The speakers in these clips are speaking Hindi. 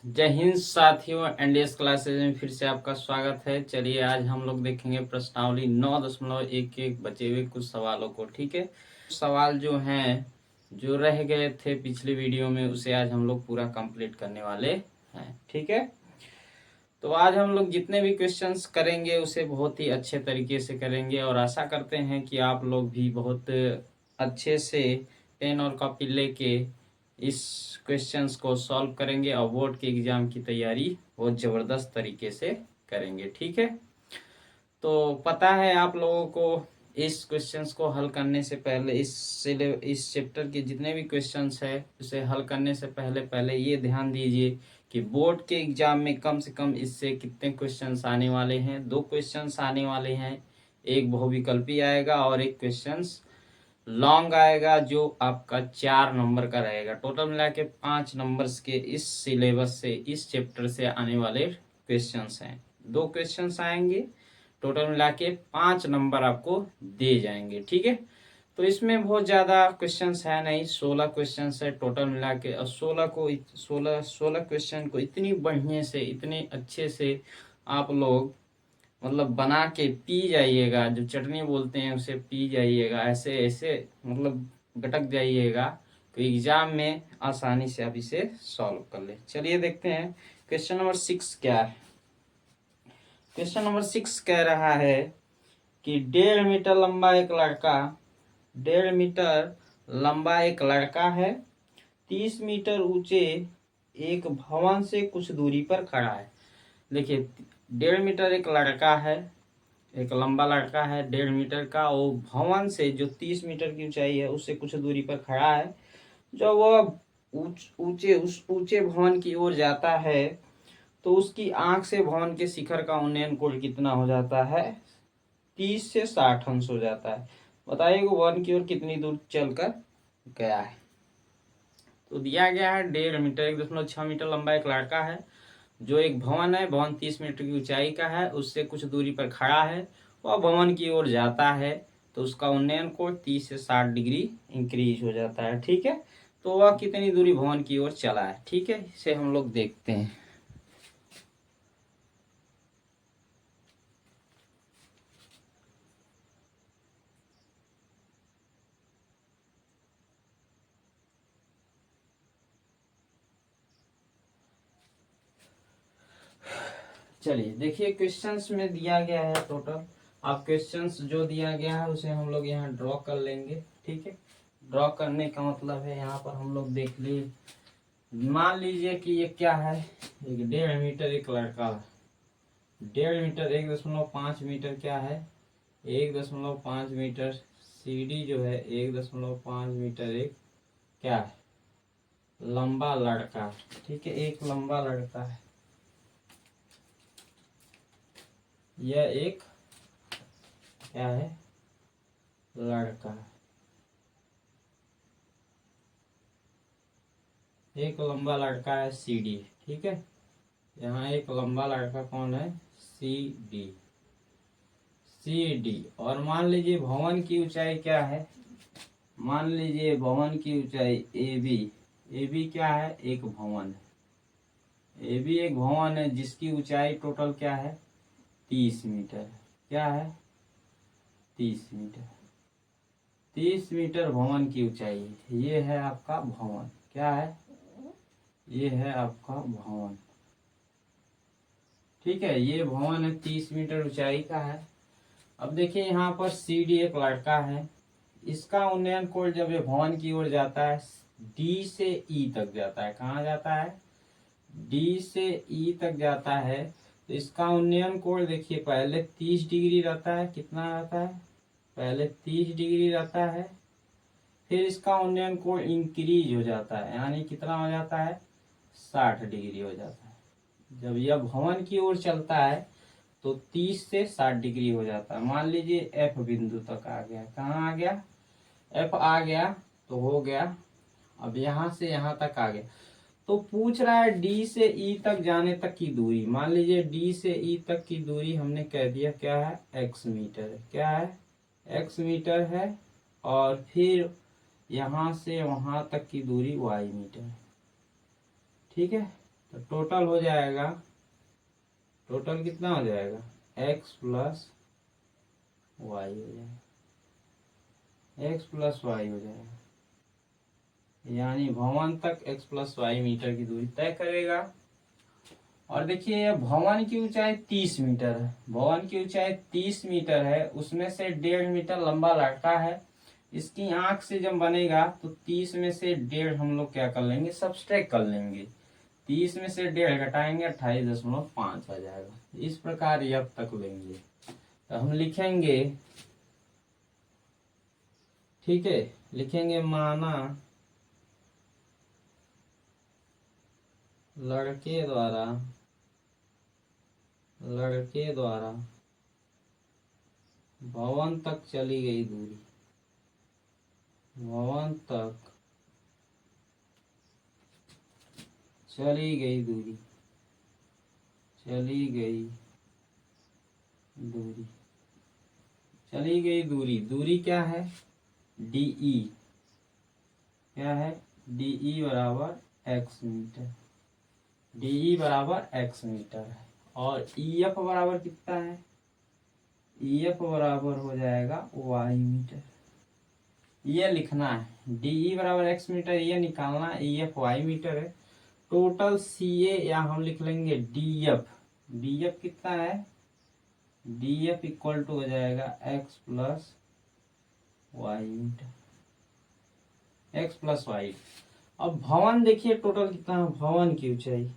जय हिंद साथियों, एनडीएस क्लासेज में फिर से आपका स्वागत है। चलिए आज हम लोग देखेंगे प्रश्नावली 9.11 बचे हुए कुछ सवालों को। ठीक है, सवाल जो हैं जो रह गए थे पिछले वीडियो में उसे आज हम लोग पूरा कंप्लीट करने वाले हैं। ठीक है, तो आज हम लोग जितने भी क्वेश्चंस करेंगे उसे बहुत ही अच्छे तरीके से करेंगे और आशा करते हैं कि आप लोग भी बहुत अच्छे से पेन और कॉपी लेके इस क्वेश्चंस को सॉल्व करेंगे और बोर्ड के एग्जाम की तैयारी बहुत ज़बरदस्त तरीके से करेंगे। ठीक है, तो पता है आप लोगों को इस क्वेश्चंस को हल करने से पहले इस चैप्टर के जितने भी क्वेश्चंस है उसे हल करने से पहले ये ध्यान दीजिए कि बोर्ड के एग्जाम में कम से कम इससे कितने क्वेश्चंस आने वाले हैं। 2 क्वेश्चंस आने वाले हैं, एक बहुविकल्पी आएगा और एक क्वेश्चंस लॉन्ग आएगा जो आपका 4 नंबर का रहेगा। टोटल मिला के 5 नंबर्स के इस सिलेबस से, इस चैप्टर से आने वाले क्वेश्चंस हैं। 2 क्वेश्चंस आएंगे, टोटल मिला के 5 नंबर आपको दे जाएंगे। ठीक है, तो इसमें बहुत ज़्यादा क्वेश्चंस है नहीं, 16 क्वेश्चंस है टोटल मिला के। और 16 क्वेश्चन को इतनी बढ़िया से, इतने अच्छे से आप लोग मतलब बना के पी जाइएगा, जो चटनी बोलते हैं उसे पी जाइएगा, ऐसे ऐसे मतलब गटक जाइएगा कि एग्जाम में आसानी से आप इसे सॉल्व कर ले। चलिए देखते हैं क्वेश्चन नंबर 6 क्या है। क्वेश्चन नंबर 6 कह रहा है कि 1.5 मीटर लंबा एक लड़का 1.5 मीटर लंबा है, 30 मीटर ऊंचे एक भवन से कुछ दूरी पर खड़ा है। देखिए 1.5 मीटर एक लड़का है, एक लंबा लड़का है 1.5 मीटर का, वो भवन से जो 30 मीटर की ऊंचाई है उससे कुछ दूरी पर खड़ा है। जब वह उस ऊंचे भवन की ओर जाता है तो उसकी आंख से भवन के शिखर का उन्नयन कोण कितना हो जाता है? 30 से 60 अंश हो जाता है। बताइए वो भवन की ओर कितनी दूर चलकर गया है। तो दिया गया है 1.5 मीटर 1.6 मीटर लंबा एक लड़का है, जो एक भवन है, भवन 30 मीटर की ऊंचाई का है, उससे कुछ दूरी पर खड़ा है, वह भवन की ओर जाता है तो उसका उन्नयन कोण 30 से 60 डिग्री इंक्रीज हो जाता है। ठीक है, तो वह कितनी दूरी भवन की ओर चला है। ठीक है, इसे हम लोग देखते हैं। चलिए देखिए, क्वेश्चंस में दिया गया है टोटल। आप क्वेश्चंस जो दिया गया है उसे हम लोग यहाँ ड्रॉ कर लेंगे। ठीक है, ड्रॉ करने का मतलब है यहाँ पर हम लोग देख लीजिए, मान लीजिए कि ये क्या है, एक 1.5 मीटर एक लड़का, 1.5 मीटर 1.5 मीटर क्या है, 1.5 मीटर। सीडी जो है 1.5 मीटर एक क्या है, लंबा लड़का। ठीक है, एक लंबा लड़का है, यह एक क्या है, लड़का। एक लंबा लड़का है सी डी। ठीक है, यहाँ एक लंबा लड़का कौन है, सी डी। सी डी, और मान लीजिए भवन की ऊंचाई क्या है, मान लीजिए भवन की ऊंचाई ए बी। ए बी क्या है, एक भवन है। ए बी एक भवन है जिसकी ऊंचाई टोटल क्या है, 30 मीटर। क्या है, 30 मीटर। 30 मीटर भवन की ऊंचाई है। ये है आपका भवन, क्या है, ये है आपका भवन। ठीक है, ये भवन है 30 मीटर ऊंचाई का है। अब देखिए यहाँ पर सी डी एक लड़का है, इसका उन्नयन कोण जब ये भवन की ओर जाता है डी से ई तक जाता है। कहाँ जाता है, डी से ई तक जाता है, तो इसका उन्नयन कोण देखिए पहले 30 डिग्री रहता है। कितना रहता है, पहले 30 डिग्री रहता है, फिर इसका उन्नयन कोण इंक्रीज हो जाता है, यानी कितना हो जाता है, 60 डिग्री हो जाता है। जब यह भवन की ओर चलता है तो 30 से 60 डिग्री हो जाता है। मान लीजिए एफ बिंदु तक आ गया। कहाँ आ गया, एफ आ गया तो हो गया। अब यहाँ से यहाँ तक आ गया, तो पूछ रहा है डी से ई तक जाने तक की दूरी। मान लीजिए डी से ई तक की दूरी हमने कह दिया क्या है, एक्स मीटर है। क्या है, एक्स मीटर है। और फिर यहाँ से वहाँ तक की दूरी वाई मीटर है। ठीक है, तो टोटल हो जाएगा, टोटल कितना हो जाएगा, x प्लस वाई हो जाएगा, x प्लस वाई हो जाएगा, यानी भवन तक x प्लस वाई मीटर की दूरी तय करेगा। और देखिए यह भवन की ऊंचाई 30 मीटर है, भवन की ऊंचाई 30 मीटर है, उसमें से 1.5 मीटर लंबा लड़का है। इसकी आंख से जब बनेगा तो 30 में से 1.5 हम लोग क्या कर लेंगे, सब्सट्रैक्ट कर लेंगे। 30 में से 1.5 घटाएंगे 28.5 आ जाएगा। इस प्रकार ये अब तक लेंगे तो हम लिखेंगे, ठीक है, लिखेंगे माना लड़के द्वारा भवन तक चली गई दूरी, भवन तक चली गई दूरी, चली गई दूरी क्या है, DE, क्या है, DE बराबर x मीटर, DE बराबर x मीटर है। और EF बराबर कितना है, EF बराबर हो जाएगा y मीटर। ये लिखना है, DE बराबर x मीटर, ये निकालना, EF y मीटर है। टोटल CA या हम लिख लेंगे DF कितना है, DF इक्वल टू हो जाएगा x plus y metre, x plus y. अब भवन देखिए टोटल कितना है, भवन की ऊंचाई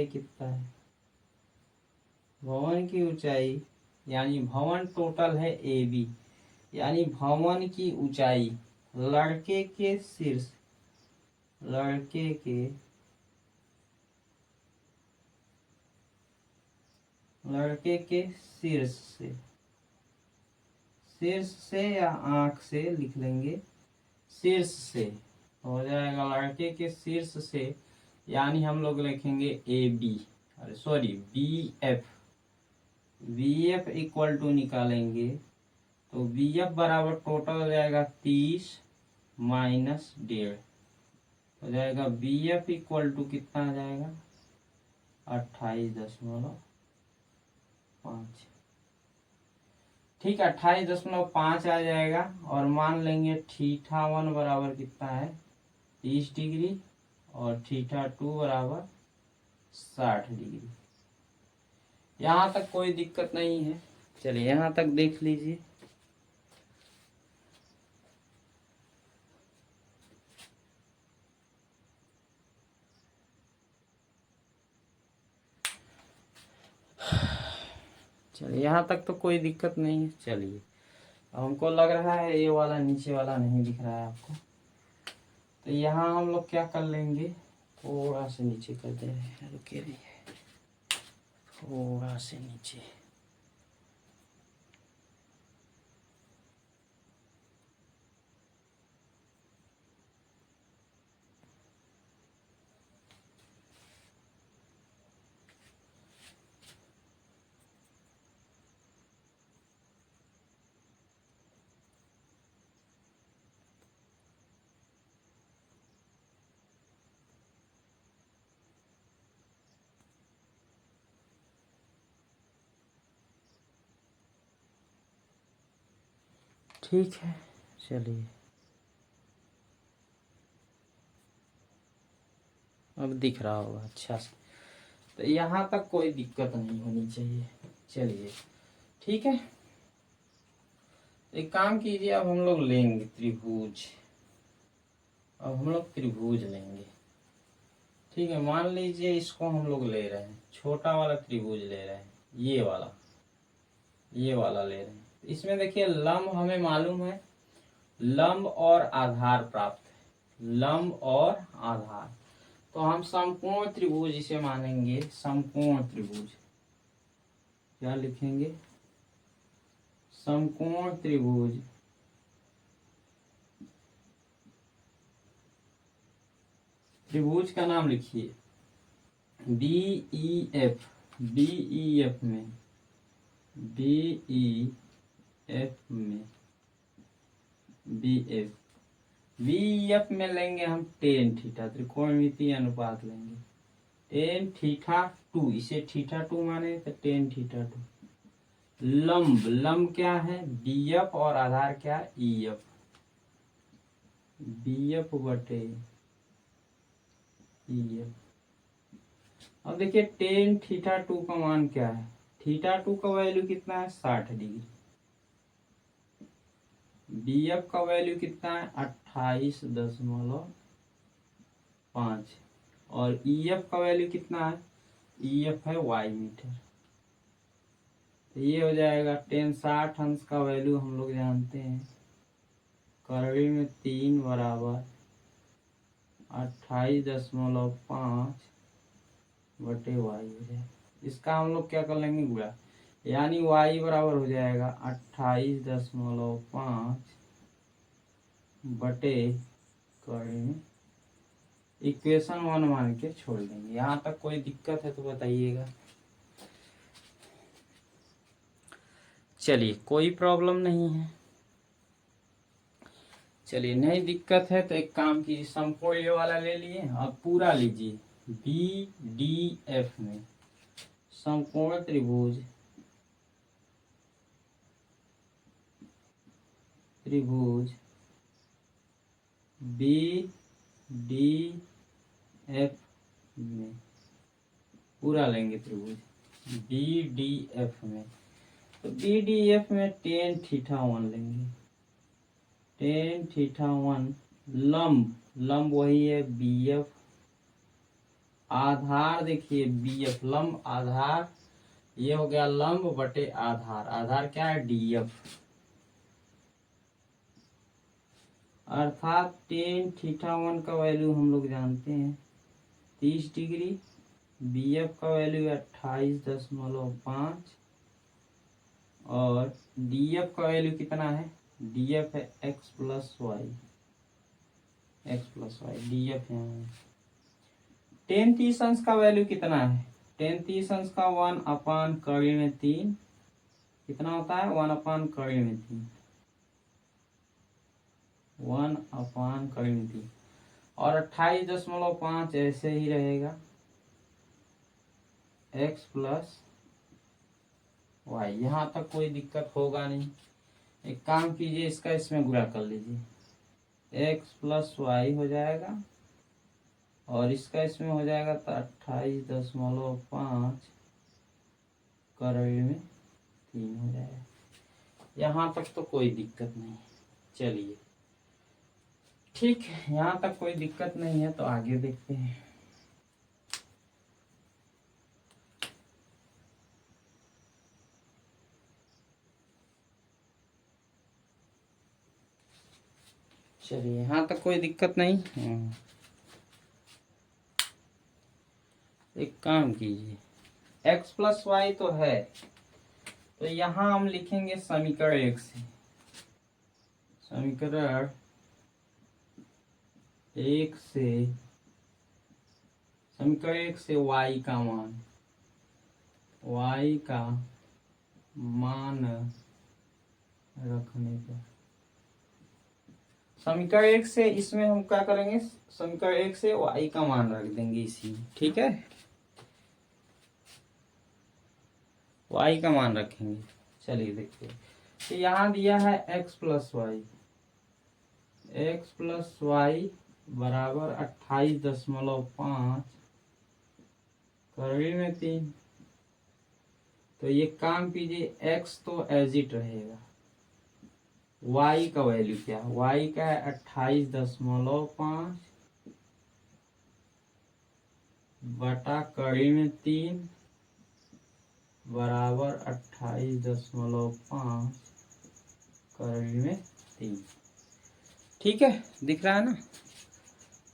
कितना है, भवन की ऊंचाई यानी भवन टोटल है AB, यानी भवन की ऊंचाई लड़के के शीर्ष, लड़के के शीर्ष से या आंख से लिख लेंगे, शीर्ष से हो जाएगा, लड़के के शीर्ष से, यानी हम लोग लिखेंगे BF इक्वल टू निकालेंगे तो BF बराबर टोटल हो जाएगा 30 माइनस 1.5 हो जाएगा, BF इक्वल टू कितना आ जाएगा, 28.5, ठीक है, 28.5 आ जाएगा। और मान लेंगे θ1 बराबर कितना है, 30 डिग्री, और θ2 बराबर 60 डिग्री। यहाँ तक कोई दिक्कत नहीं है, चलिए यहाँ तक देख लीजिए। चलिए यहाँ तक तो कोई दिक्कत नहीं है। चलिए हमको लग रहा है ये वाला नीचे वाला नहीं दिख रहा है आपको, तो यहाँ हम लोग क्या कर लेंगे, थोड़ा से नीचे कर दे रहे हैं, रुके रहिए, थोड़ा से नीचे, ठीक है। चलिए अब दिख रहा होगा अच्छा से, तो यहाँ तक कोई दिक्कत नहीं होनी चाहिए। चलिए ठीक है, एक काम कीजिए, अब हम लोग लेंगे त्रिभुज, अब हम लोग त्रिभुज लेंगे, ठीक है। मान लीजिए इसको हम लोग ले रहे हैं, छोटा वाला त्रिभुज ले रहे हैं, ये वाला ले रहे हैं। इसमें देखिए लंब हमें मालूम है, लंब और आधार प्राप्त है, लंब और आधार, तो हम समकोण त्रिभुज इसे मानेंगे, समकोण त्रिभुज, क्या लिखेंगे, समकोण त्रिभुज। त्रिभुज का नाम लिखिए BEF, BEF में BF बी एफ में लेंगे हम टेन थीटा, त्रिकोणमितीय अनुपात लेंगे टेन थीटा टू, इसे थीटा टू माने तो टेन थीटा टू। लंब, लंब क्या है बी एफ और आधार क्या ई एफ, बी एफ बटे ई एफ। अब देखिए टेन थीटा टू का मान क्या है, थीटा टू का वैल्यू कितना है 60 डिग्री, बी एफ का वैल्यू कितना है 28.5 और ई एफ का वैल्यू कितना है, ई एफ है वाई मीटर। तो ये हो जाएगा टेन 60 अंश का वैल्यू हम लोग जानते हैं, करड़ी में 3 बराबर 28.5 बटे वाई हो जाएगा। इसका हम लोग क्या कर लेंगे गुणा, यानी वाई बराबर हो जाएगा 28.5 बटे करड़ी में, इक्वेशन 1 मान के छोड़ देंगे। यहाँ तक कोई दिक्कत है तो बताइएगा। चलिए कोई प्रॉब्लम नहीं है, चलिए नहीं दिक्कत है तो एक काम कीजिए, समकोण ये वाला ले लिए अब पूरा लीजिए, बी डी एफ में समकोण त्रिभुज बी डी एफ में पूरा लेंगे त्रिभुज बी डी एफ में, तो बी डी एफ में टेन थीटा वन लेंगे, टेन थीटा वन। लंब, लंब वही है बी एफ, आधार देखिए बी एफ, लंब आधार, ये हो गया लंब बटे आधार, आधार क्या है डी एफ, अर्थात टेन थीटा वन का वैल्यू हम लोग जानते हैं 30 डिग्री, बी एफ का वैल्यू 28.5 और डी एफ का वैल्यू कितना है, डी एफ है x plus y, D F यहाँ टेन 30 अंश का वैल्यू कितना है, टेन 30 अंश का 1/3 कितना होता है 1/3 1/3 और 28.5 ऐसे ही रहेगा x प्लस वाई, यहाँ तक कोई दिक्कत होगा नहीं। एक काम कीजिए इसका इसमें गुणा कर लीजिए, x प्लस वाई हो जाएगा और इसका इसमें हो जाएगा तो 28.5 करड़ी में 3 हो जाएगा। यहाँ तक तो कोई दिक्कत नहीं, चलिए ठीक है, यहाँ तक कोई दिक्कत नहीं है तो आगे देखते हैं। चलिए यहाँ तक कोई दिक्कत नहीं। एक काम कीजिए, x प्लस वाई तो है, तो यहाँ हम लिखेंगे समीकरण 1 से, समीकरण 1 से, समीकरण 1 से y का मान रखने पर, समीकरण 1 से इसमें हम क्या करेंगे, समीकरण 1 से y का मान रख देंगे इसी में, ठीक है, y का मान रखेंगे। चलिए देखते हैं, तो यहाँ दिया है x प्लस वाई बराबर 28.5 करड़ी में 3, तो ये काम कीजिए x तो एज इट रहेगा, y का वैल्यू क्या है, y का है 28.5 बटा कड़ी में 3 बराबर 28.5 कड़ी में 3, ठीक है, दिख रहा है ना,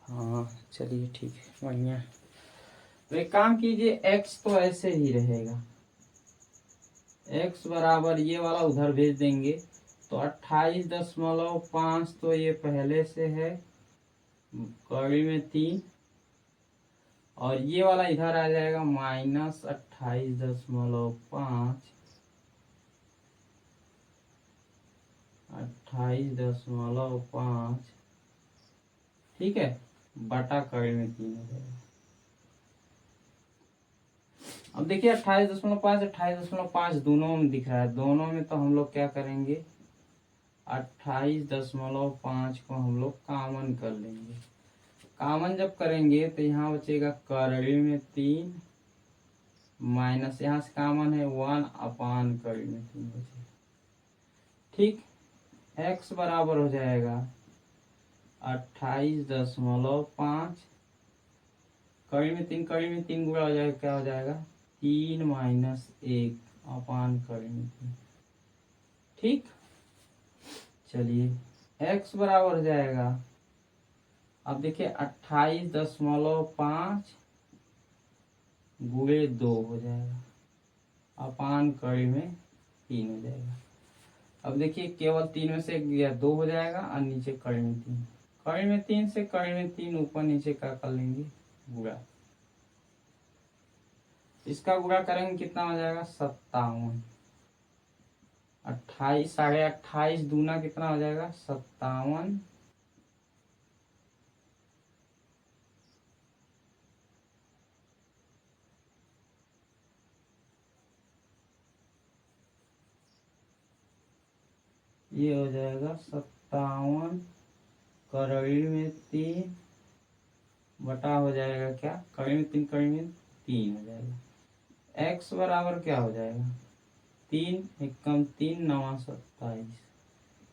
हाँ चलिए ठीक है बढ़िया। तो एक काम कीजिए x तो ऐसे ही रहेगा, x बराबर ये वाला उधर भेज देंगे तो 28.5 तो ये पहले से है कड़ी में 3 और ये वाला इधर आ जाएगा -28.5 28.5 ठीक है, बटा कड़ी में 3 हो जाएगा। अब देखिए 28.5 28.5 दोनों में दिख रहा है, दोनों में तो हम लोग क्या करेंगे 28.5 को हम लोग कॉमन कर लेंगे। कॉमन जब करेंगे तो यहाँ बचेगा कड़ी में 3 माइनस यहाँ से कॉमन है 1 अपान कड़ी में 3 बचेगा। ठीक, x बराबर हो जाएगा 28.5 कड़ी में 3 गुणा हो जाएगा, क्या हो जाएगा 3 माइनस 1 अपान कड़ी में 3। ठीक, चलिए x बराबर हो जाएगा, अब देखिए 28.5 गुणे 2 हो जाएगा अपान कड़ी में 3 हो जाएगा। अब देखिए केवल 3 में से गया 2 हो जाएगा और नीचे कड़ी में 3, कड़ी में 3 से कड़ी में 3 ऊपर नीचे क्या कर लेंगे गुणा। इसका गुणा करेंगे कितना हो जाएगा 57। 28 28.5 दूना कितना हो जाएगा 57। ये हो जाएगा 57 कड़ी में 3 बटा हो जाएगा क्या कड़ी में 3 हो जाएगा। x बराबर क्या हो जाएगा 3 एकम 3 9 27,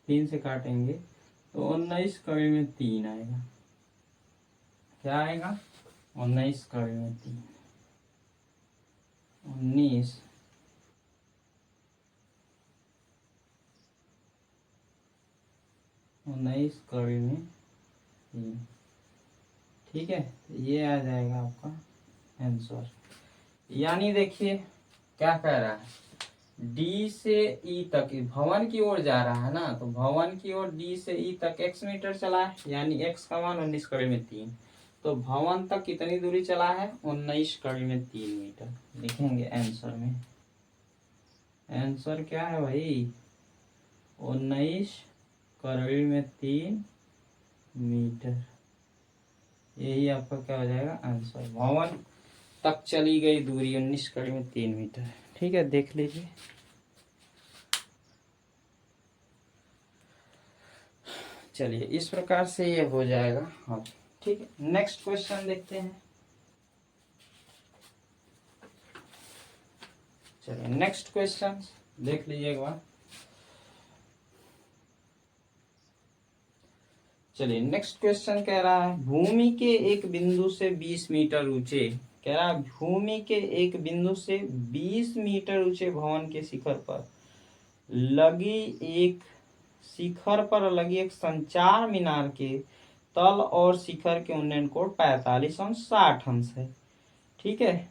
3 से काटेंगे तो 19 कड़ी में 3 आएगा। क्या आएगा 19 कड़ी में 3, 19 कड़ी में 3। ठीक है, ये आ जाएगा आपका आंसर। यानी देखिए क्या कह रहा है D से E तक भवन की ओर जा रहा है ना, तो भवन की ओर D से E तक x मीटर चला है, यानी x का मान 19 कड़ी में 3, तो भवन तक कितनी दूरी चला है 19 कड़ी में 3 मीटर। लिखेंगे आंसर में, आंसर क्या है भाई 19 कड़ी में 3 मीटर, यही आपका क्या हो जाएगा आंसर। भवन तक चली गई दूरी 19 कड़ी में 3 मीटर। ठीक है, देख लीजिए। चलिए इस प्रकार से ये हो जाएगा। हाँ ठीक है, नेक्स्ट क्वेश्चन देखते हैं। चलिए नेक्स्ट क्वेश्चन देख लीजिए एक बार। चलिए नेक्स्ट क्वेश्चन कह रहा है भूमि के एक बिंदु से 20 मीटर ऊंचे, कह रहा है भूमि के एक बिंदु से 20 मीटर ऊंचे भवन के शिखर पर लगी एक संचार मीनार के तल और शिखर के उन्नयन कोण 45 अंश 60 अंश है। ठीक है,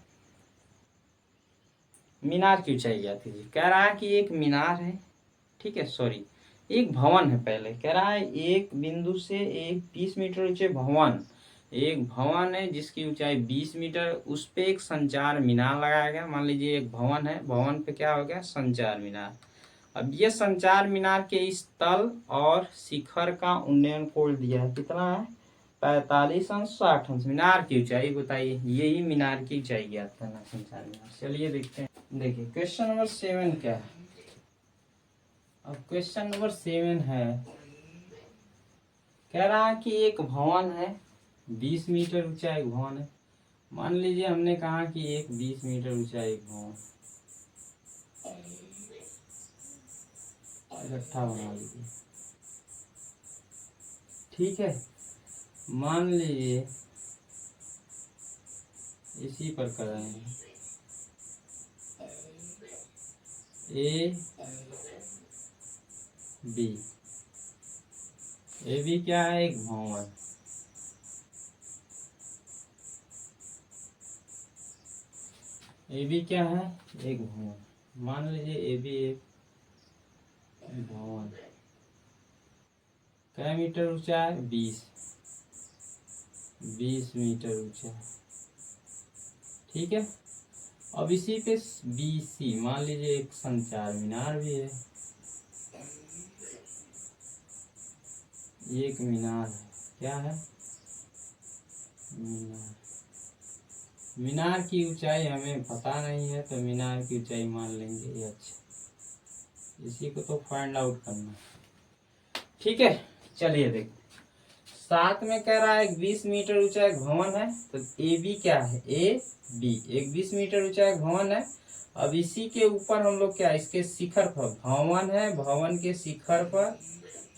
मीनार की ऊंचाई ज्ञात कीजिए। कह रहा है कि एक मीनार है, ठीक है, सॉरी एक भवन है। पहले कह रहा है एक बिंदु से एक 20 मीटर ऊंचे भवन, एक भवन है जिसकी ऊंचाई 20 मीटर, उस पे एक संचार मीनार लगाया गया। मान लीजिए एक भवन है, भवन पे क्या हो गया संचार मीनार। अब ये संचार मीनार के इस तल और शिखर का उन्नयन कोण दिया है, कितना है 45 अंश 60 अंश। मीनार की ऊंचाई बताइए, यही मीनार की ऊंचाई ज्ञात करना संचार मीनार। चलिए देखते हैं। देखिए क्वेश्चन नंबर 7 क्या है। अब क्वेश्चन नंबर 7 है, कह रहा है कि एक भवन है 20 मीटर ऊंचा एक भवन है। मान लीजिए हमने कहा कि एक 20 मीटर ऊंचा एक भवन इकट्ठा बना लीजिए। ठीक है, मान लीजिए इसी पर कराएंगे ए बी क्या है एक भवन, ए बी क्या है एक भवन। मान लीजिए ए बी एक भवन, क्या मीटर ऊंचा है 20 मीटर ऊंचा। ठीक है, अब इसी पे BC मान लीजिए एक संचार मीनार भी है, एक मीनार है, क्या है मीनार, मीनार की ऊंचाई हमें पता नहीं है तो मीनार की ऊंचाई मान लेंगे ये। अच्छा, इसी को तो फाइंड आउट करना है। ठीक है, चलिए देखते। साथ में कह रहा है 20 मीटर ऊंचा एक भवन है, तो ए बी क्या है, ए बी एक 20 मीटर ऊंचा एक भवन है। अब इसी के ऊपर हम लोग क्या, इसके शिखर पर भवन है, भवन के शिखर पर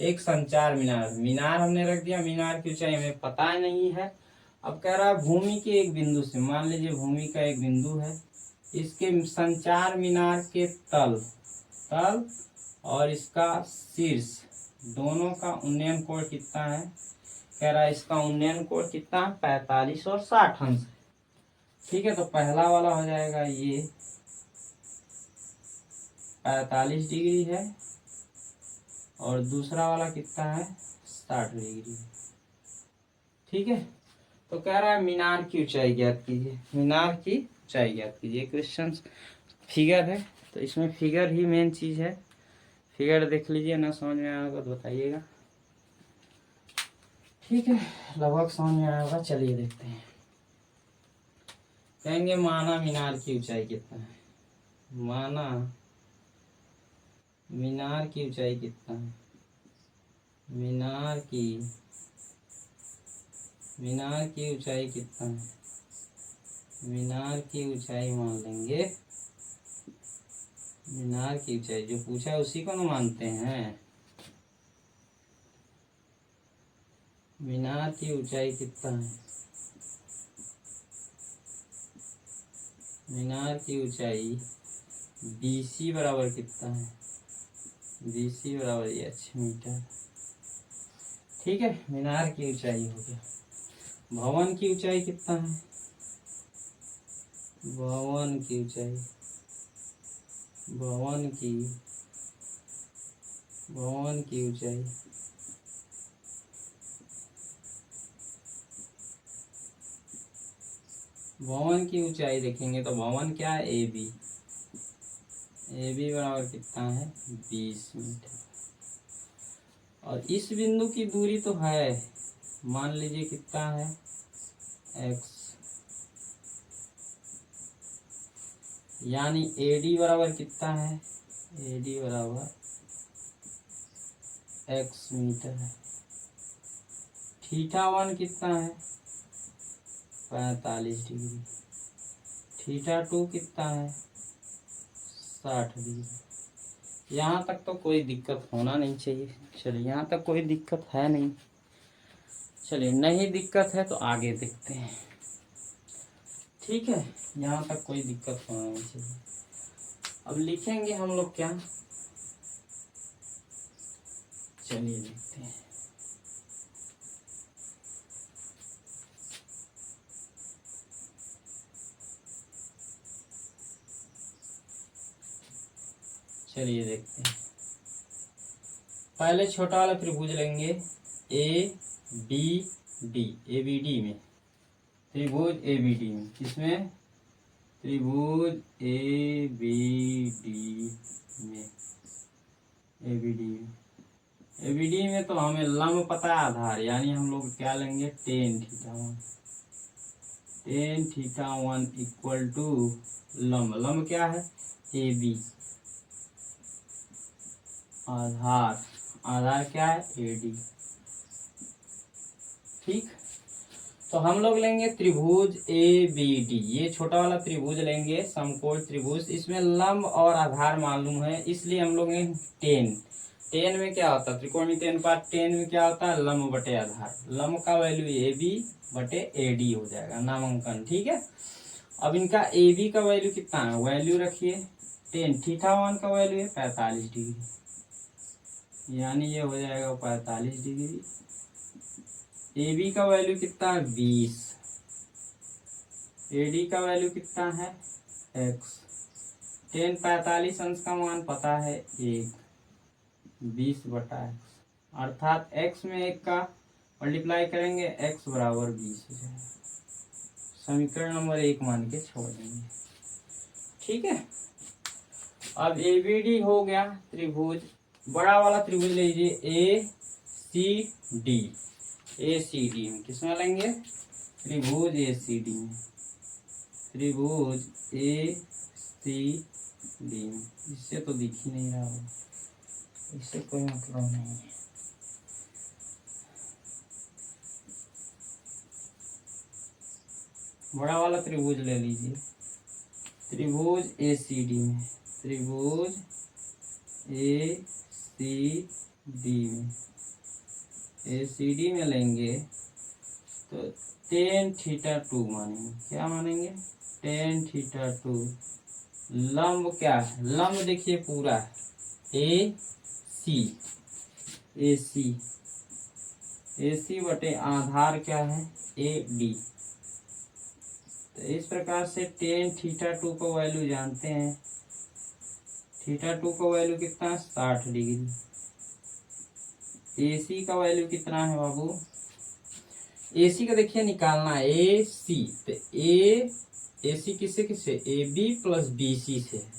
एक संचार मीनार, मीनार हमने रख दिया। मीनार की ऊंचाई हमें पता नहीं है। अब कह रहा है भूमि के एक बिंदु से, मान लीजिए भूमि का एक बिंदु है, इसके संचार मीनार के तल और इसका शीर्ष दोनों का उन्नयन कोण कितना है। कह रहा है इसका उन्नयन कोण कितना, 45 और 60 अंश। ठीक है, तो पहला वाला हो जाएगा ये 45 डिग्री है और दूसरा वाला कितना है, 60 डिग्री। ठीक है, तो कह रहा है मीनार की ऊंचाई ज्ञात कीजिए, मीनार की ऊंचाई ज्ञात कीजिए। क्वेश्चन फिगर है तो इसमें फिगर ही मेन चीज है। फिगर देख लीजिए, ना समझ में आया होगा तो बताइएगा। ठीक है, लगभग समझ में आया होगा। चलिए देखते हैं। कहेंगे माना मीनार की ऊंचाई कितना है, माना मीनार की ऊंचाई कितना है, मीनार की ऊंचाई कितना है, मीनार की ऊंचाई मान लेंगे। मीनार की ऊंचाई जो पूछा है उसी को ना मानते हैं। मीनार की ऊंचाई कितना है, मीनार की ऊंचाई BC बराबर कितना है, BC बराबर 6 मीटर। ठीक है, मीनार की ऊंचाई हो गया। भवन की ऊंचाई कितना है, भवन की ऊंचाई, भवन की ऊंचाई भवन की ऊंचाई देखेंगे तो भवन क्या है, AB बराबर कितना है, 20 मीटर। और इस बिंदु की दूरी तो है, मान लीजिए कितना है, x, यानी AD बराबर कितना है, AD बराबर x मीटर है। θ1 कितना है, 45 डिग्री। θ2 कितना है, 60 डिग्री। यहाँ तक तो कोई दिक्कत होना नहीं चाहिए। चलिए, यहाँ तक कोई दिक्कत है नहीं। चलिए, नहीं दिक्कत है तो आगे देखते हैं। ठीक है, यहाँ तक कोई दिक्कत होना नहीं चाहिए। अब लिखेंगे हम लोग क्या, चलिए देखते हैं। चलिए देखते हैं। पहले छोटा वाला त्रिभुज लेंगे ABD, ABD में त्रिभुज ABD में, किसमें, त्रिभुज ABD में, ABD में तो हमें लंब पता है आधार, यानी हम लोग क्या लेंगे, tan θ1 इक्वल टू लंब क्या है, AB, आधार क्या है, AD। ठीक, तो हम लोग लेंगे त्रिभुज ABD, ये छोटा वाला त्रिभुज लेंगे, समकोण त्रिभुज। इसमें लंब और आधार मालूम है, इसलिए हम लोग टेन में क्या होता है, त्रिकोणमितीय अनुपात 10 में क्या होता है, लंब बटे आधार। लंब का वैल्यू AB बटे AD हो जाएगा, नामांकन। ठीक है, अब इनका AB का वैल्यू कितना है, वैल्यू रखिए 10, θ1 का वैल्यू है 45 डिग्री, यानी ये हो जाएगा 45 डिग्री। AB का वैल्यू कितना है, 20। AD का वैल्यू कितना है, x। tan 45 अंश का मान पता है 1, 20 बटा x, अर्थात x में 1 का मल्टीप्लाई करेंगे, x बराबर 20 हो जाएगा। समीकरण नंबर 1 मान के छोड़ देंगे। ठीक है, अब ABD हो गया त्रिभुज। बड़ा वाला त्रिभुज लीजिए ACD में, किसमें लेंगे, त्रिभुज ACD में, त्रिभुज ACD में। इससे तो दिख ही नहीं रहा हो, इससे कोई मतलब नहीं है। बड़ा वाला त्रिभुज ले लीजिए, त्रिभुज ACD में, त्रिभुज ACD में, ACD में लेंगे तो tan θ2 मानेंगे। क्या मानेंगे? tan θ2। लंब क्या है? लंब देखिए पूरा है AC बटे आधार क्या है? AD। तो इस प्रकार से tan θ2 को वैल्यू जानते हैं, θ2 का वैल्यू कितना है? 60 डिग्री। AC का वैल्यू कितना है बाबू? AC का देखिए निकालना है, AC तो AC किससे किससे? AB प्लस BC से है।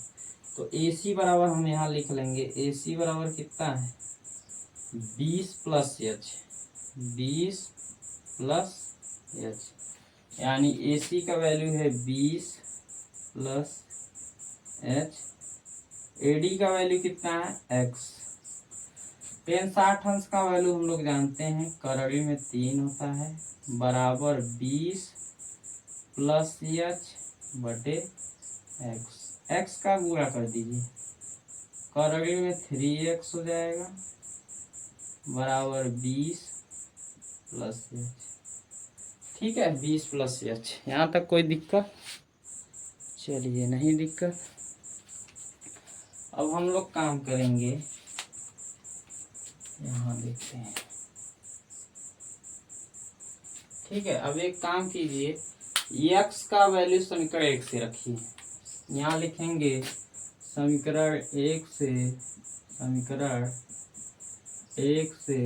तो AC बराबर हम यहाँ लिख लेंगे, AC बराबर कितना है? 20 प्लस H, 20 प्लस H, यानी AC का वैल्यू है 20 प्लस H। AD का वैल्यू कितना है? X। tan 60 अंश का वैल्यू हम लोग जानते हैं, करड़ी में 3 होता है, बराबर 20 प्लस H बटे X। X का गुणा कर दीजिए, करड़ी में 3X हो जाएगा, बराबर 20 प्लस H। ठीक है, 20 प्लस H। यहाँ तक कोई दिक्कत? चलिए, नहीं दिक्कत। अब हम लोग काम करेंगे, यहाँ देखते हैं। ठीक है, अब एक काम कीजिए, x का वैल्यू समीकरण 1 से रखिए। यहाँ लिखेंगे समीकरण 1 से, समीकरण 1 से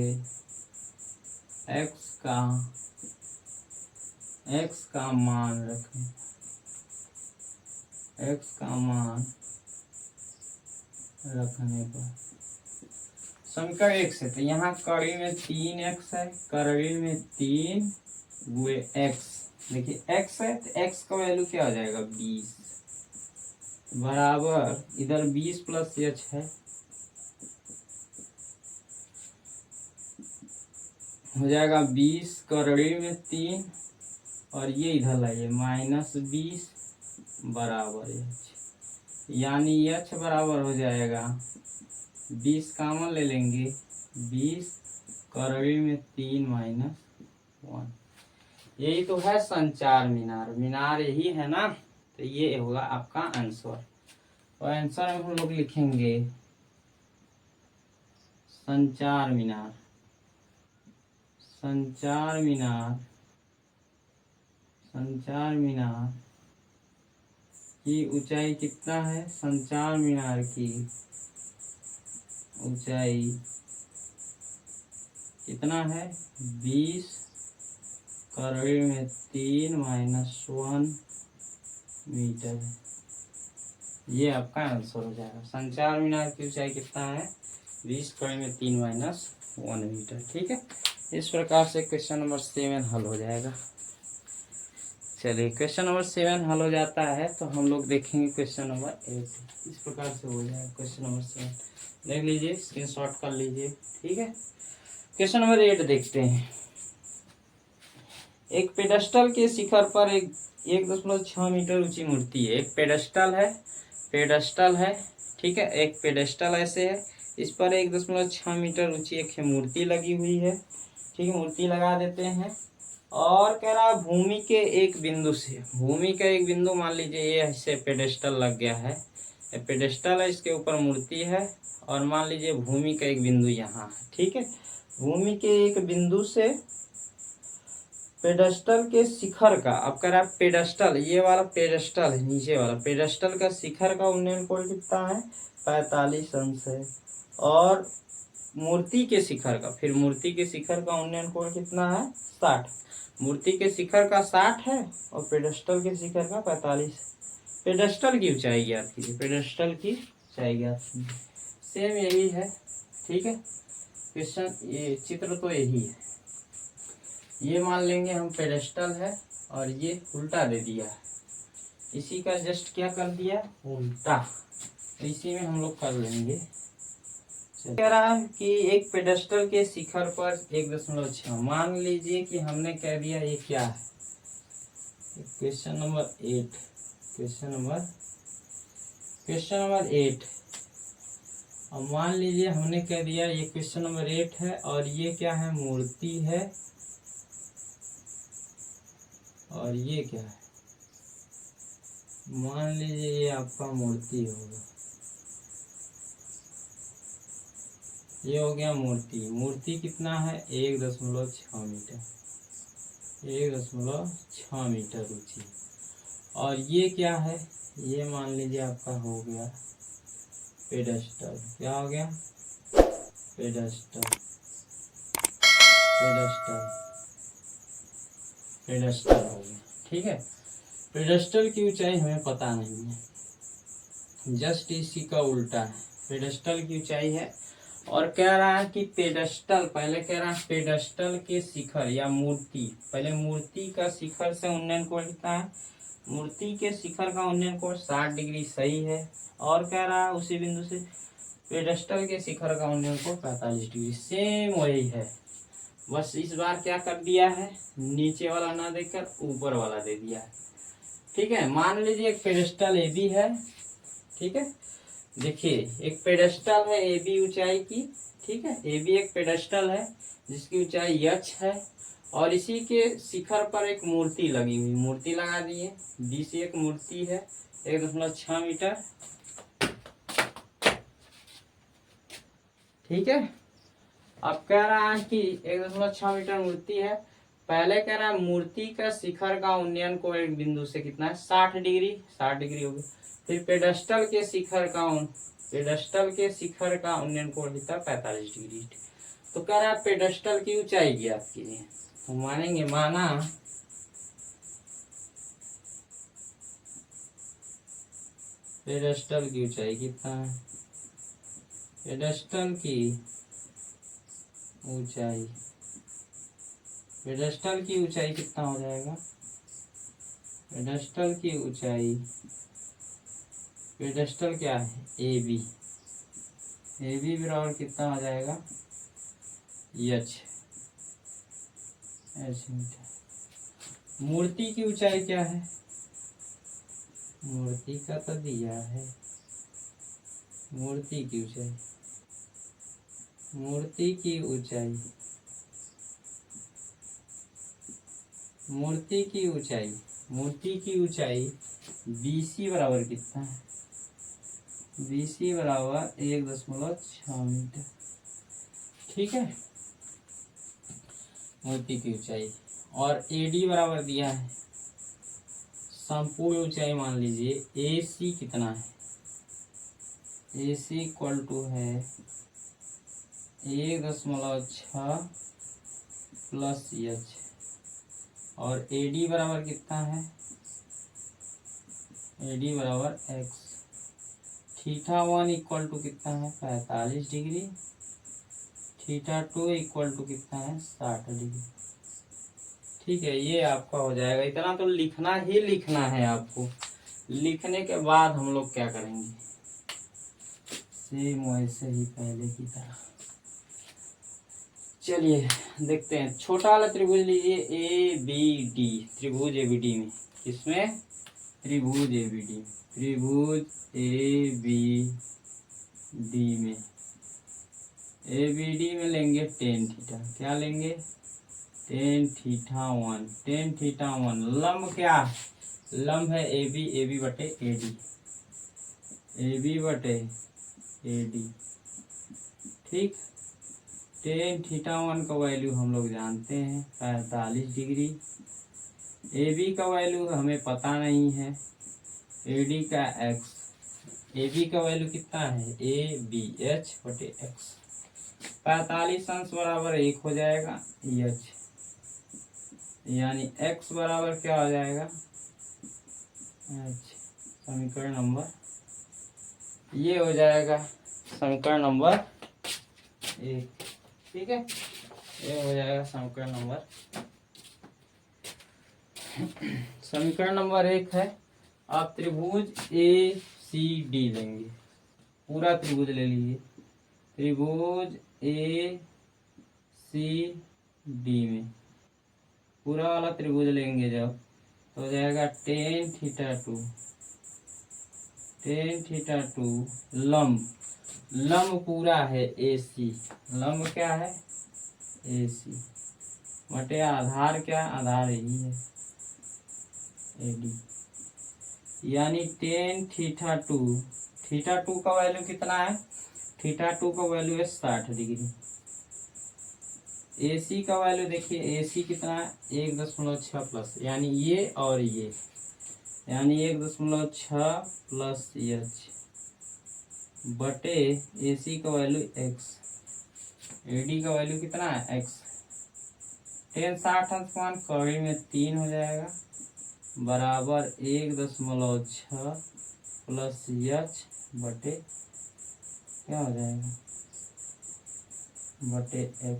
x का मान रखें, x का मान रखने पर समीकरण 1 से, तो यहाँ कड़ी में 3x है, करड़ी में 3 गुए x। देखिए x है तो x का वैल्यू क्या हो जाएगा? 20, बराबर इधर 20 प्लस H है, हो जाएगा 20, करड़ी में 3 और ये इधर लाइए माइनस 20 बराबर H, यानी H बराबर हो जाएगा 20 कामन ले लेंगे, 20 करड़ी में 3 माइनस 1। यही तो है संचार मीनार, मीनार यही है ना। तो ये होगा आपका आंसर। और आंसर में हम लोग लिखेंगे संचार मीनार, संचार मीनार, संचार मीनार की ऊंचाई कितना है? संचार मीनार की ऊंचाई कितना है? 20 करड़ी में 3 माइनस 1 मीटर। ये आपका आंसर हो जाएगा। संचार मीनार की ऊंचाई कितना है? 20 करड़ी में 3 माइनस 1 मीटर। ठीक है, इस प्रकार से क्वेश्चन नंबर 7 हल हो जाएगा। चलिए, क्वेश्चन नंबर 7 हल हो जाता है तो हम लोग देखेंगे क्वेश्चन नंबर 8। इस प्रकार से हो जाएगा क्वेश्चन नंबर 7। देख लीजिए, स्क्रीनशॉट कर लीजिए। ठीक है, क्वेश्चन नंबर 8 देखते हैं। एक पेडस्टल के शिखर पर एक 1.6 मीटर ऊंची मूर्ति है। एक पेडस्टल है, पेडस्टल है, ठीक है, एक पेडस्टल ऐसे है, इस पर 1.6 मीटर ऊंची एक मूर्ति लगी हुई है। ठीक है, मूर्ति लगा देते हैं और कह रहा भूमि के एक बिंदु से, भूमि का एक बिंदु मान लीजिए ये ऐसे पेडस्टल लग गया है, ये पेडस्टल है, इसके ऊपर मूर्ति है और मान लीजिए भूमि का एक बिंदु यहाँ है। ठीक है, भूमि के एक बिंदु से पेडस्टल के शिखर का, अब कह रहा है पेडस्टल, ये वाला पेडस्टल है, नीचे वाला पेडस्टल का शिखर का उन्नयन कोण कितना है? 45 अंश है। और मूर्ति के शिखर का, फिर मूर्ति के शिखर का उन्नयन कोण कितना है? 60। मूर्ति के शिखर का 60 है और पेडस्टल के शिखर का 45। पेडस्टल की ऊंचाई ज्ञात कीजिए, पेडस्टल की ऊंचाई ज्ञात कीजिए। सेम यही है। ठीक है, क्वेश्चन ये चित्र तो यही है। ये मान लेंगे हम पेडस्टल है और ये उल्टा दे दिया है, इसी का जस्ट क्या कर दिया, उल्टा। इसी में हम लोग कर लेंगे। कह रहा है कि एक पेडेस्टल के शिखर पर 1.6, मान लीजिए कि हमने कह दिया ये क्या है, क्वेश्चन नंबर 8, क्वेश्चन नंबर 8। अब मान लीजिए हमने कह दिया ये क्वेश्चन नंबर 8 है और ये क्या है, मूर्ति है, और ये क्या है, मान लीजिए ये आपका मूर्ति होगा, ये हो गया मूर्ति। मूर्ति कितना है, 1.6 मीटर, 1.6 मीटर ऊंची। और ये क्या है, ये मान लीजिए आपका हो गया पेडेस्टल। क्या हो गया, पेडेस्टल, पेडेस्टल, पेडेस्टल हो गया। ठीक है, पेडेस्टल की ऊंचाई हमें पता नहीं है, जस्ट इसी का उल्टा है, पेडेस्टल की ऊंचाई है। और कह रहा है कि पेडेस्टल, पहले कह रहा है पेडेस्टल के शिखर या मूर्ति, पहले मूर्ति का शिखर से उन्नयन कोण कितना है, मूर्ति के शिखर का उन्नयन कोण 60 डिग्री सही है। और कह रहा है उसी बिंदु से पेडेस्टल के शिखर का उन्नयन कोण 45 डिग्री, सेम वही है, बस इस बार क्या कर दिया है, नीचे वाला ना देकर ऊपर वाला दे दिया है। ठीक है, मान लीजिए एक पेडेस्टल ए बी है। ठीक है, देखिए एक पेडेस्टल है ए बी ऊंचाई की। ठीक है, ए बी एक पेडेस्टल है जिसकी ऊंचाई h है, और इसी के शिखर पर एक मूर्ति लगी हुई, मूर्ति लगा दिए, बी सी एक मूर्ति है 1.6 मीटर। ठीक है, अब कह रहा है कि 1.6 मीटर मूर्ति है, पहले कह रहा है मूर्ति का शिखर का उन्नयन कोण एक बिंदु से कितना है, 60 डिग्री, 60 डिग्री हो गया। फिर पेडेस्टल के शिखर का उन्नयन कोण कितना, 45 डिग्री। तो कह रहा है पेडेस्टल की ऊंचाई ज्ञात कीजिए, तो मानेंगे, माना पेडेस्टल की ऊंचाई कितना है, पेडेस्टल की ऊंचाई, पेडेस्टल की ऊंचाई कितना हो जाएगा, पेडेस्टल की ऊंचाई, पेडेस्टल क्या है, ए बी, ए बी बराबर कितना हो जाएगा, एच मीटर। मूर्ति की ऊंचाई क्या है, मूर्ति का तो दिया है, मूर्ति की ऊंचाई, मूर्ति की ऊंचाई, मूर्ति की ऊंचाई, मूर्ति की ऊंचाई BC बराबर कितना है, BC बराबर 1.6 मीटर। ठीक है, मूर्ति की ऊंचाई। और AD बराबर दिया है, संपूर्ण ऊंचाई मान लीजिए AC कितना है, AC इक्वल टू है 1.6 प्लस h, और AD बराबर कितना है, AD बराबर x, θ1 इक्वल टू कितना है, 45 डिग्री, θ2 इक्वल टू कितना है, 60 डिग्री। ठीक है, ये आपका हो जाएगा, इतना तो लिखना ही लिखना है आपको। लिखने के बाद हम लोग क्या करेंगे, सेम वैसे ही पहले की तरह। चलिए देखते हैं, छोटा वाला त्रिभुज लीजिए ABD, त्रिभुज ABD में, किसमें, त्रिभुज ABD, त्रिभुज ABD में, ABD में लेंगे tan थीटा, क्या लेंगे, tan θ1, tan θ1 लंब क्या, लंब है AB, AB बटे AD, AB बटे AD। ठीक, tan θ1 का वैल्यू हम लोग जानते हैं 45 डिग्री, AB का वैल्यू हमें पता नहीं है, AD का x, AB का वैल्यू कितना है, ABH बटे x, 45 अंश बराबर 1 हो जाएगा h, यानी x बराबर क्या हो जाएगा, h। समीकरण नंबर ये हो जाएगा, समीकरण नंबर 1। ठीक है, ये हो जाएगा समीकरण नंबर समीकरण नंबर 1 है, आप त्रिभुज ए सी डी लेंगे, पूरा त्रिभुज ले लीजिए। त्रिभुज ए सी डी में पूरा वाला त्रिभुज लेंगे जब, तो हो जाएगा टेन थीटा टू लंब पूरा है ए सी, लंब क्या है ए सी, बटे आधार क्या, आधार यही है ए डी, यानी टेन थीटा टू का वैल्यू कितना है, थीटा टू का वैल्यू है 60 डिग्री। AC का वैल्यू देखिए, AC कितना है 1.6 प्लस, यानी ये और ये, यानी 1.6 प्लस एच बटे AC का वैल्यू x, AD का वैल्यू कितना है x। 10 60 अंशमान कड़ी में 3 हो जाएगा, बराबर 1.6 प्लस एच बटे क्या हो जाएगा, बटे x।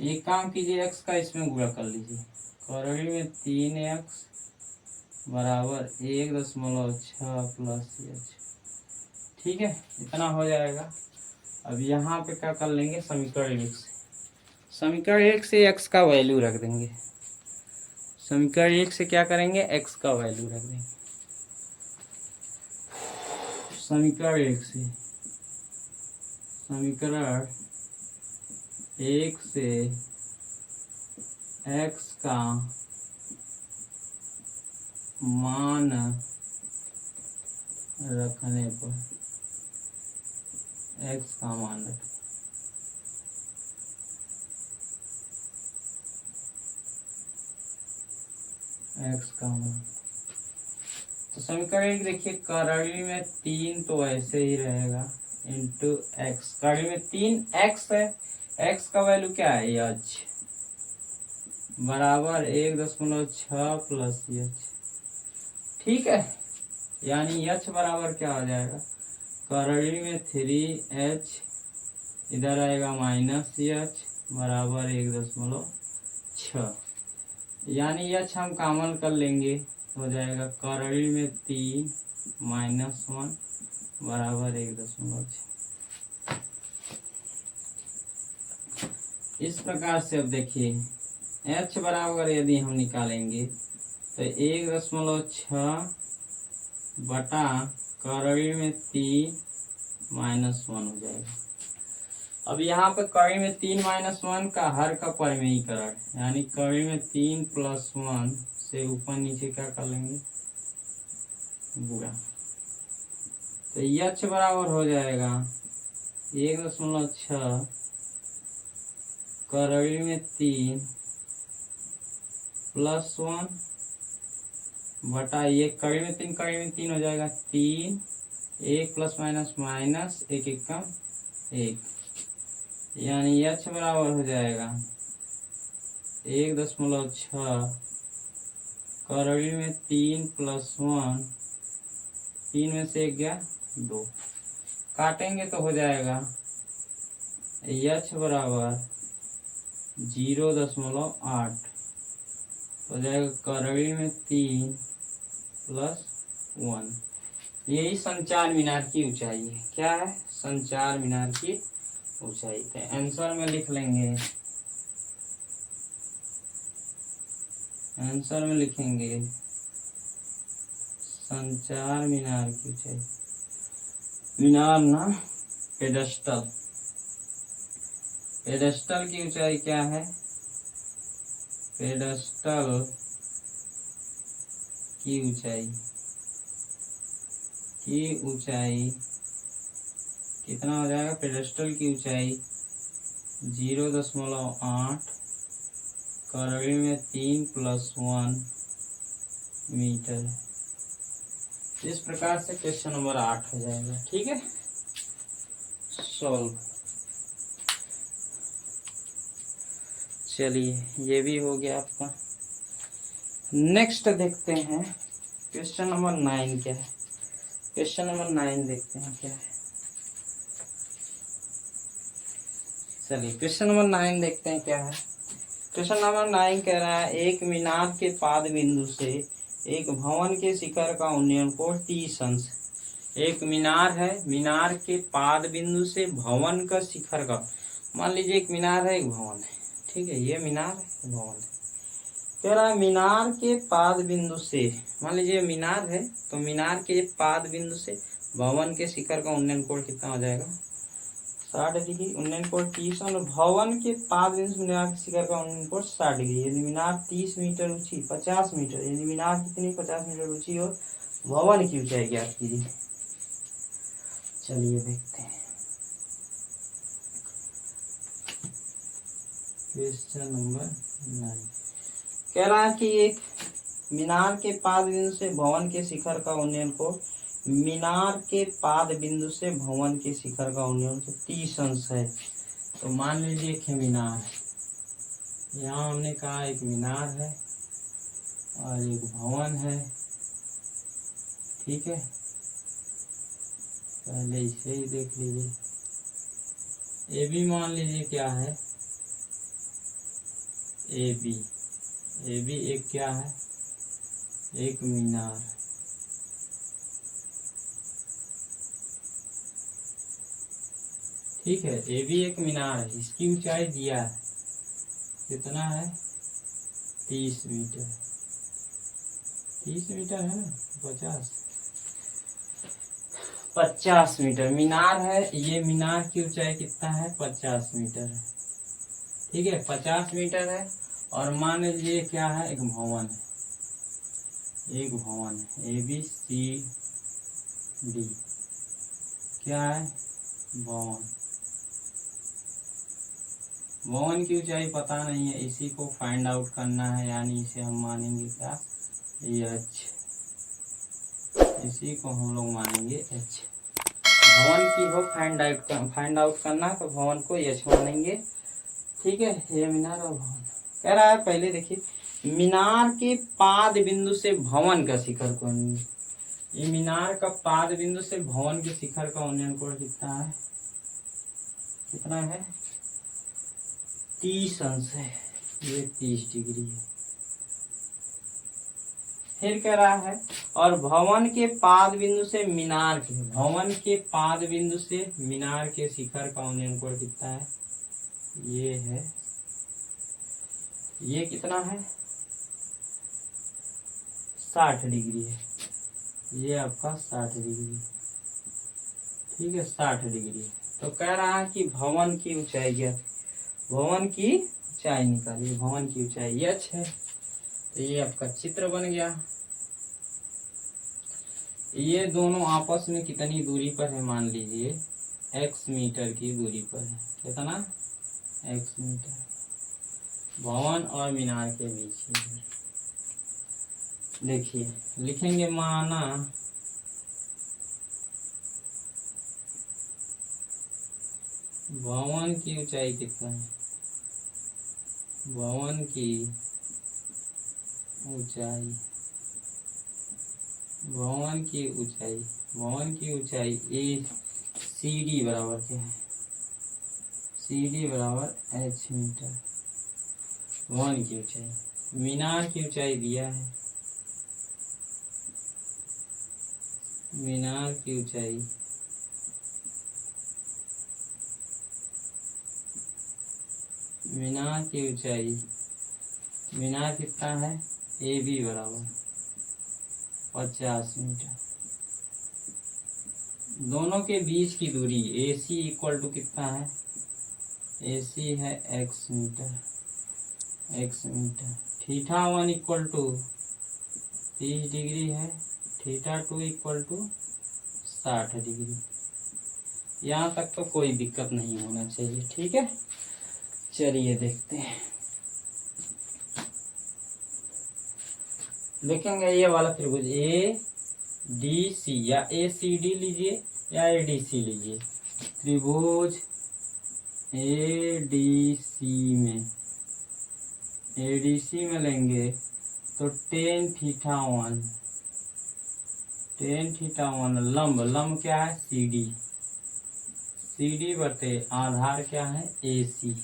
एक काम कीजिए, x का इसमें गुणा कर लीजिए, कड़ी में 3x बराबर 1.6 प्लस एच, ठीक है, इतना हो जाएगा। अब यहाँ पे क्या कर लेंगे, समीकरण 1 से, समीकरण 1 से x का वैल्यू रख देंगे, समीकरण 1 से क्या करेंगे, x का वैल्यू रख देंगे। समीकरण 1 से, समीकरण 1 से x का मान रखने पर, x का मान रख, x का मान, तो समीकरण 1 देखिए, करड़ी में 3 तो ऐसे ही रहेगा इंटू x, करड़ी में 3 x है, x का वैल्यू क्या है h, बराबर 1.6 प्लस एच, ठीक है, यानी h बराबर क्या हो जाएगा, करड़ी में 3h इधर आएगा माइनस एच बराबर 1.6, यानी h हम कॉमन कर लेंगे, हो जाएगा करड़ी में 3 माइनस 1 बराबर 1.6। इस प्रकार से अब देखिए, h बराबर यदि हम निकालेंगे तो 1.6 बटा करड़ी में 3 माइनस 1 हो जाएगा। अब यहाँ पे कड़ी में 3 माइनस 1 का हर का परिमेयीकरण, यानी कड़ी में 3 प्लस 1 से ऊपर नीचे क्या कर लेंगे, गुणा, तो h बराबर हो जाएगा 1.6 करड़ी में 3 प्लस 1 बटा ये कड़ी में 3 हो जाएगा 3, 1 प्लस माइनस माइनस, 1 1 का 1, यानी h बराबर हो जाएगा 1.6 करड़ी में 3 प्लस 1, 3 में से 1 गया 2, काटेंगे तो हो जाएगा h बराबर 0.8 हो जाएगा करड़ी में 3 प्लस 1, यही संचार मीनार की ऊंचाई है, क्या है, संचार मीनार की ऊंचाई। तो आंसर में लिख लेंगे, आंसर में लिखेंगे संचार मीनार की ऊंचाई, मीनार ना पेडेस्टल, पेडेस्टल की ऊंचाई क्या है, पेडेस्टल की ऊंचाई कितना हो जाएगा, पेडेस्टल की ऊंचाई 0.8 करड़ी में 3 प्लस 1 मीटर। इस प्रकार से क्वेश्चन नंबर 8 हो जाएगा, ठीक है, सॉल्व। चलिए ये भी हो गया आपका। नेक्स्ट देखते हैं क्वेश्चन नंबर 9 क्या है, क्वेश्चन नंबर 9 देखते हैं क्या है। चलिए क्वेश्चन नंबर 9 देखते हैं क्या है। क्वेश्चन नंबर 9 कह रहा है एक मीनार के पाद बिंदु से एक भवन के शिखर का उन्नयन कोण 30 अंश। एक मीनार है, मीनार के पाद बिंदु से भवन का शिखर का, मान लीजिए एक मीनार है एक भवन है, ठीक है, ये मीनार है भवन है। कह रहा है मीनार के पाद बिंदु से, मान लीजिए मीनार है तो मीनार के पाद बिंदु से भवन के शिखर का उन्नयन कोण कितना हो जाएगा 60 डिग्री। उन्नयन कोण 30 और भवन के पाद बिंदु से मीनार के शिखर का उन्नयन कोण 60 डिग्री। यदि मीनार 30 मीटर ऊंची 50 मीटर, यदि मीनार कितनी 50 मीटर ऊंची और भवन की ऊंचाई ज्ञात कीजिए। चलिए देखते हैं क्वेश्चन नंबर 9 कह रहा है कि एक मीनार के पाद बिंदु से भवन के शिखर का उन्नयन कोण, मीनार के पाद बिंदु से भवन के शिखर का उन्नयन 30 अंश है। तो मान लीजिए एक मीनार है, यहाँ हमने कहा एक मीनार है और एक भवन है, ठीक है, पहले इसे ही देख लीजिए। ए बी मान लीजिए क्या है, ए बी एक क्या है, एक मीनार, ठीक है, ए बी एक मीनार है, इसकी ऊंचाई दिया है कितना है 30 मीटर, 30 मीटर है ना, 50 मीटर मीनार है। ये मीनार की ऊंचाई कितना है 50 मीटर है, ठीक है, 50 मीटर है। और मान लीजिए क्या है एक भवन है, एक भवन है, ए बी सी डी क्या है भवन, भवन की ऊंचाई पता नहीं है, इसी को फाइंड आउट करना है, यानी इसे हम मानेंगे क्या एच, इसी को हम लोग मानेंगे एच। भवन की हो फाइंड आउट करना तो भवन को एच मानेंगे, ठीक है, ये मीनार और भवन। कह रहा है पहले देखिए मीनार के पाद बिंदु से भवन का शिखर को, ये मीनार का पाद बिंदु से भवन के शिखर का उन्नयन कोण कितना है, कितना है 30 अंश है, ये 30 डिग्री है। फिर कह रहा है और भवन के पाद बिंदु से मीनार के, भवन के पाद बिंदु से मीनार के शिखर का उन्नयन कोण कितना है, ये है, ये कितना है 60 डिग्री है, ये आपका 60 डिग्री, ठीक है 60 डिग्री। तो कह रहा है कि भवन की ऊंचाई क्या, भवन की ऊंचाई निकालिए, भवन की ऊंचाई एच है। तो ये आपका चित्र बन गया। ये दोनों आपस में कितनी दूरी पर है, मान लीजिए x मीटर की दूरी पर है, कितना x मीटर, भवन और मीनार के बीच ही। देखिए लिखेंगे माना भवन की ऊंचाई कितना है, भवन की ऊंचाई, भवन की ऊंचाई, भवन की ऊंचाई ए सी डी बराबर क्या है, सी डी बराबर एच मीटर, भवन की ऊंचाई। मीनार की ऊंचाई दिया है, मीनार की ऊंचाई मीनार की ऊंचाई, मीनार कितना है ए बी बराबर 50 मीटर। दोनों के बीच की दूरी ए सी इक्वल टू कितना है, ए सी है x metre, x metre. Theta 1 equal to 30 degree है, थीटा 2 इक्वल टू 60 डिग्री। यहाँ तक तो कोई दिक्कत नहीं होना चाहिए, ठीक है। चलिए देखते हैं, देखेंगे ये वाला त्रिभुज ए डी सी या ए सी डी लीजिए या ए डी सी लीजिए। त्रिभुज ए डी सी में, ए डी सी में लेंगे तो टेन थीटा 1 लंब, लंब क्या है सी डी बटे आधार क्या है ए सी,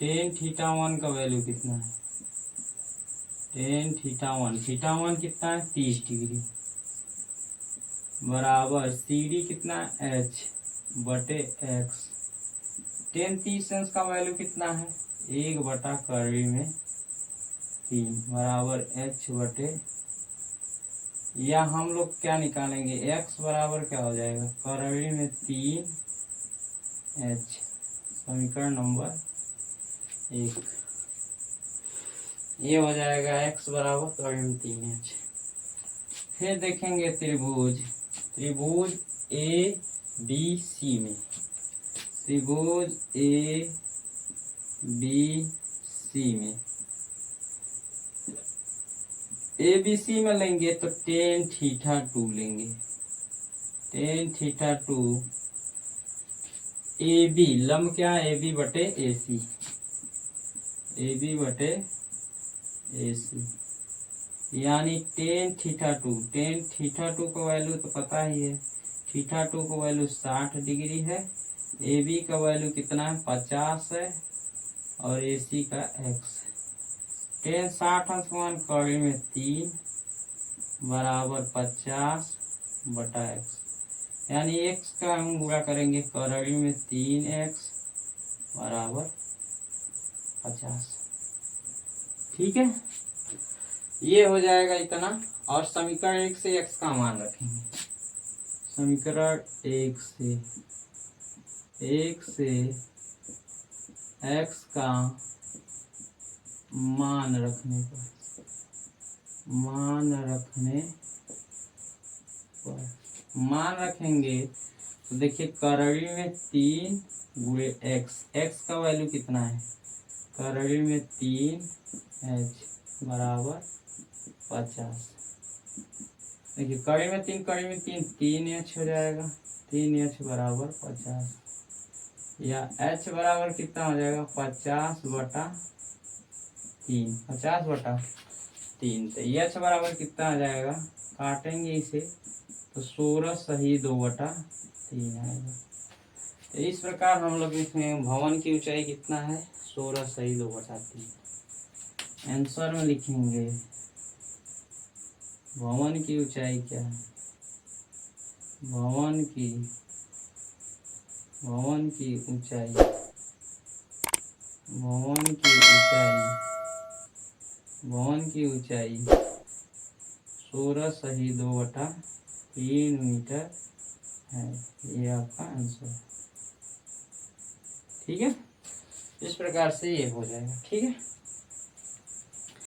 टेन थीटा वन का वैल्यू कितना है? टेन थीटा वन कितना है? 30 डिग्री बराबर सी डी कितना है? एच बटे एक्स। टेन 30 अंश का वैल्यू कितना है? 1/3 बराबर एच बटे, या हम लोग क्या निकालेंगे? एक्स बराबर क्या हो जाएगा? करड़ी में 3 एच, समीकरण नंबर 1। ये हो जाएगा एक्स बराबर करड़ी में 3 एच। फिर देखेंगे त्रिभुज ए बी सी में, त्रिभुज ए बी सी में ABC में लेंगे तो टेन थीटा 2 लेंगे। टेन थीटा 2 AB लंब क्या है? AB बटे AC, AB बटे AC, यानी टेन थीटा 2 का वैल्यू तो पता ही है, थीटा 2 का वैल्यू 60 डिग्री है, AB का वैल्यू कितना है? 50 है, और AC का x। टेन 60 अंश मान कड़ी में 3 बराबर 50 बटा x, यानी x का हम गुणा करेंगे कड़ी में 3x बराबर 50। ठीक है, ये हो जाएगा इतना। और समीकरण 1 से x का मान रखेंगे। समीकरण 1 से x का मान रखने पर मान रखेंगे तो देखिए करड़ी में 3 गुणे x का वैल्यू कितना है? करड़ी में 3 h बराबर 50। देखिए कड़ी में 3 h हो जाएगा, 3h बराबर 50, या h बराबर कितना हो जाएगा? 50 बटा 3, 50 बटा 3। तो h बराबर कितना आ जाएगा? काटेंगे इसे तो 16 सही 2/3 आएगा। तो इस प्रकार हम लोग इसमें भवन की ऊंचाई कितना है? 16 सही 2/3। आंसर में लिखेंगे भवन की ऊंचाई क्या है? भवन की ऊंचाई 16 सही 2/3 मीटर है। ये आपका आंसर है। ठीक है, इस प्रकार से ये हो जाएगा। ठीक है।